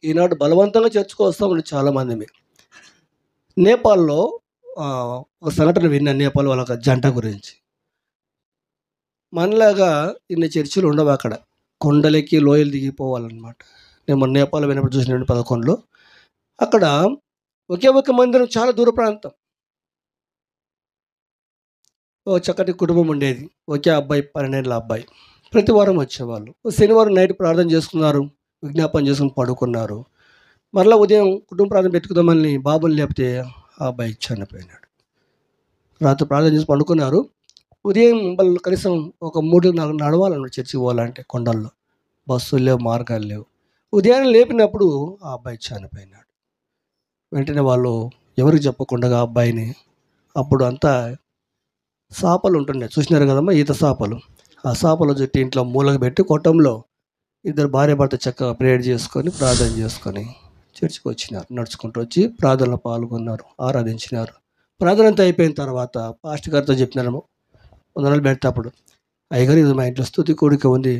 ఈనాడు బలవంతంగా చర్చకు వస్తామండి చాలామంది మీరు. నేపాల్‌లో ఒక సంఘటన విన్నాను నేపాల్ వాళ్ళ ఒక జంట గురించి. మనలాగా ఇన్ని చర్చిలు ఉండవక్కడ. కొండలెక్కి, లోయలు దిగిపోవాలనమాట. నేను మొన్న నేపాల్ పోయినప్పుడు చూసిన 2011లో. అక్కడ ఒకే ఒక మందిరం చాలా దూర ప్రాంతం. ఓ చక్కటి కుటుంబం ఉండేది. ఒకే అబ్బాయి 12 ఏళ్ల అబ్బాయి. ప్రతి వారం వచ్చేవాళ్ళు. శనివారం నైట్ ప్రార్థన చేసుకున్నారు. విజ్ఞాపన చేసుకొని పడుకున్నారు. మరలా ఉదయం కుటుంబ ప్రార్థన పెట్టుకుందామని బాబుని లేపితే ఆ అబ్బాయి చనిపోయినాడు. రాత్రి ప్రార్థన చేసి పండుకున్నారు. ఉదయం వాళ్ళు కనీసం ఒక 3, 4 నడవాలన్నమాట చర్చికి పోవాలంటే కొండల్లో. బస్సులు లేవు, మార్గాలు లేవు. ఉదయాన్నే లేపినప్పుడు ఆ అబ్బాయి చనిపోయినాడు. వెంటనే వాళ్ళు ఎవరికి చెప్పకుండా ఆ అబ్బాయిని అప్పుడు అంతా సాపలు ఉంటుండే చూసినారు కదమ్మా ఈత సాపలు. ఆ సాపలు చుట్టి ఇంట్లో మూలకు పెట్టి కొట్టంలో ఇద్దరు భార్యాభర్త చక్కగా ప్రేయర్ చేసుకొని, ప్రార్థన చేసుకొని చర్చికి వచ్చినారు. నడుచుకుంటూ వచ్చి ప్రార్థనలో పాల్గొన్నారు, ఆరాధించినారు. ప్రార్థన అంతా అయిపోయిన తర్వాత పాస్టర్ గారితో చెప్పినారు వందనాలు పెడతప్పుడు, అయ్యగారు ఇది మా ఇంట్లో స్తుతి కూడిక ఉంది,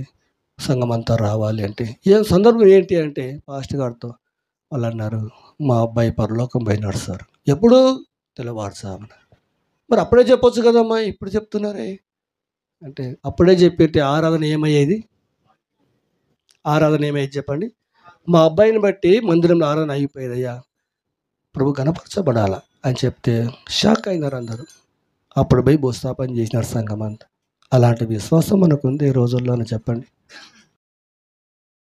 సంఘం అంతా రావాలి అంటే, ఏం సందర్భం ఏంటి అంటే పాస్టర్ గారితో వాళ్ళు అన్నారు, మా అబ్బాయి పరలోకం పోయినాడు సార్. ఎప్పుడు? తెల్లవారుజామున. మరి అప్పుడే చెప్పొచ్చు కదమ్మా, ఇప్పుడు చెప్తున్నారే అంటే, అప్పుడే చెప్పితే ఆరాధన ఏమయ్యేది? ఆరాధన ఏమయ్యేది చెప్పండి? మా అబ్బాయిని బట్టి మందిరంలో ఆరాధన అయిపోయేదయ్యా, ప్రభు కనపరచబడాల అని చెప్తే షాక్ అయినారు అందరూ. అప్పుడు పోయి భూస్థాపన చేసినారు సంఘం అంతా. అలాంటి విశ్వాసం మనకుంది ఈ రోజుల్లోనే చెప్పండి.